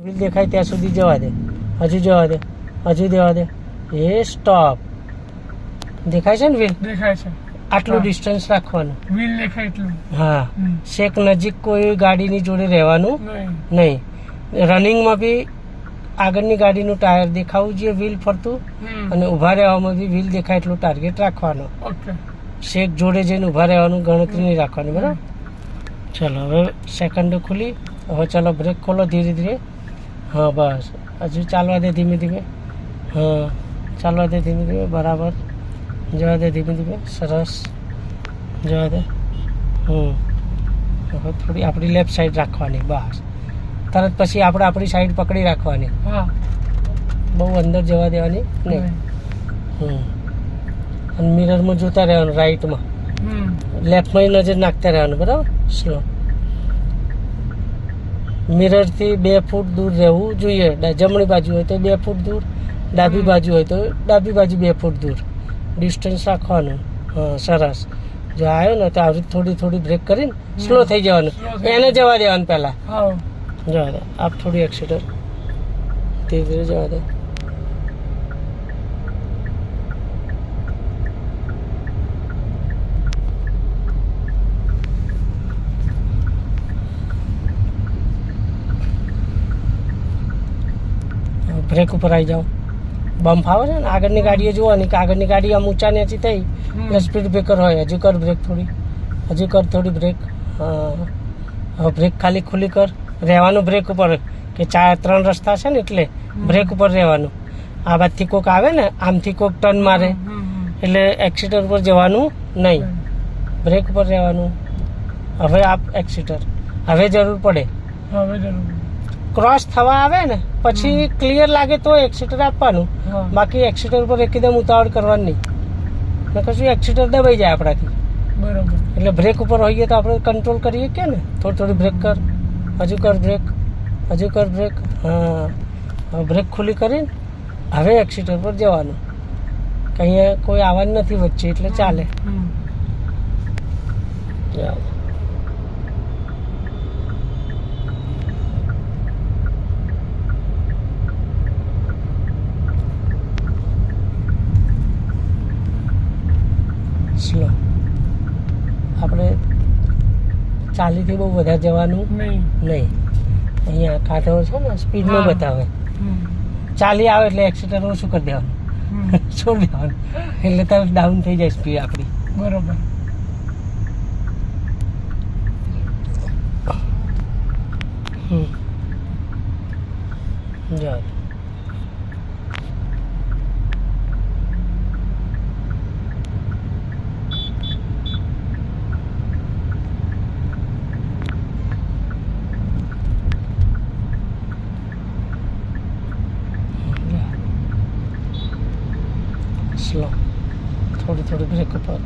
Wheel દેખાય ત્યાં સુધી જવા દે, હજુ જવા દે, હજુ દેવા દે. એ સ્ટોપ. દેખાય છે ને વ્હીલ? દેખાય છે. આટલું ડિસ્ટન્સ રાખવાનું. વ્હીલ દેખાય એટલું. હા, શેક નજીક કોઈ ગાડીની જોડે રહેવાનું નહીં. રનિંગમાં બી આગળની ગાડીનું ટાયર દેખાવું જોઈએ વ્હીલ ફરતું, અને ઊભા રહેવામાં બી વ્હીલ દેખાય એટલું ટાર્ગેટ રાખવાનું. શેક જોડે જઈને ઊભા રહેવાનું, ગણતરી નહીં રાખવાની. બરાબર? ચલો હવે સેકન્ડો ખુલી. હવે ચાલો બ્રેક ખોલો ધીરે ધીરે. હા બસ, હજુ ચાલવા દે ધીમે ધીમે. હા, ચાલવા દે ધીમે ધીમે. બરાબર, જવા દે ધીમે ધીમે. સરસ, જવા દે. હવે થોડી આપણી લેફ્ટ સાઈડ રાખવાની. બસ, તરત પછી આપણે આપણી સાઈડ પકડી રાખવાની. બહુ અંદર જવા દેવાની નહીં. અને મિરરમાં જોતા રહેવાનું, રાઈટમાં લેફ્ટમાં નજર નાખતા રહેવાનું. બરાબર? સ્લો. મિરરથી 2 ફૂટ દૂર રહેવું જોઈએ. જમણી બાજુ હોય તો 2 ફૂટ દૂર, ડાબી બાજુ હોય તો ડાબી બાજુ 2 ફૂટ દૂર ડિસ્ટન્સ રાખવાનું. હા, સરસ. જો આવ્યો ને તો આવી થોડી થોડી બ્રેક કરીને સ્લો થઈ જવાનું. એને જવા દેવાનું પહેલાં. જવા દે. આપ થોડી એક્સિટર ધીરે ધીરે જવા દે. બ્રેક ઉપર આવી જાઓ. બમ્પ આવે છે ને, આગળની ગાડીએ જોવાની કે આગળની ગાડી આમ ઊંચા નીચી થઈ એટલે સ્પીડ બ્રેકર હોય. હજુ કર બ્રેક થોડી, હજુ કર થોડી બ્રેક. હા, હવે બ્રેક ખાલી ખુલ્લી કર. રહેવાનું બ્રેક ઉપર, કે 3 રસ્તા છે ને એટલે બ્રેક ઉપર રહેવાનું. આ બાજુથી કોક આવે ને, આમથી કોક ટર્ન મારે એટલે એક્સિટર ઉપર જવાનું નહીં, બ્રેક ઉપર રહેવાનું. હવે આપ એક્સિટર. હવે જરૂર પડે, ક્રોસ થવા આવે ને પછી ક્લિયર લાગે તો એક્સિટર આપવાનું. બાકી એક્સિટર ઉપર એકદમ ઉતાવળ કરવાની નહીં, કશું એક્સિટર દબાઈ જાય આપણાથી. બરાબર. એટલે બ્રેક ઉપર હોઈએ તો આપણે કંટ્રોલ કરીએ કે ને. થોડી થોડી બ્રેક કર, હજુ કર બ્રેક, હજુ કર બ્રેક. હા, હવે બ્રેક ખુલ્લી કરીને હવે એક્સિટર પર જવાનું. કે અહીંયા કોઈ આવવાનું નથી વચ્ચે એટલે ચાલે. સ્લો. આપણે 40થી બહુ વધારે જવાનું નહીં. અહીંયા કાંઠો છે ને સ્પીડમાં બતાવે. 40 આવે એટલે એક્સિટર ઓછું કરી દેવાનું, છોડી દેવાનું, એટલે તરત ડાઉન થઈ જાય સ્પીડ આપણી. બરોબર. જાઓ. સ્લો. થોડી થોડી બ્રેક ઉપર.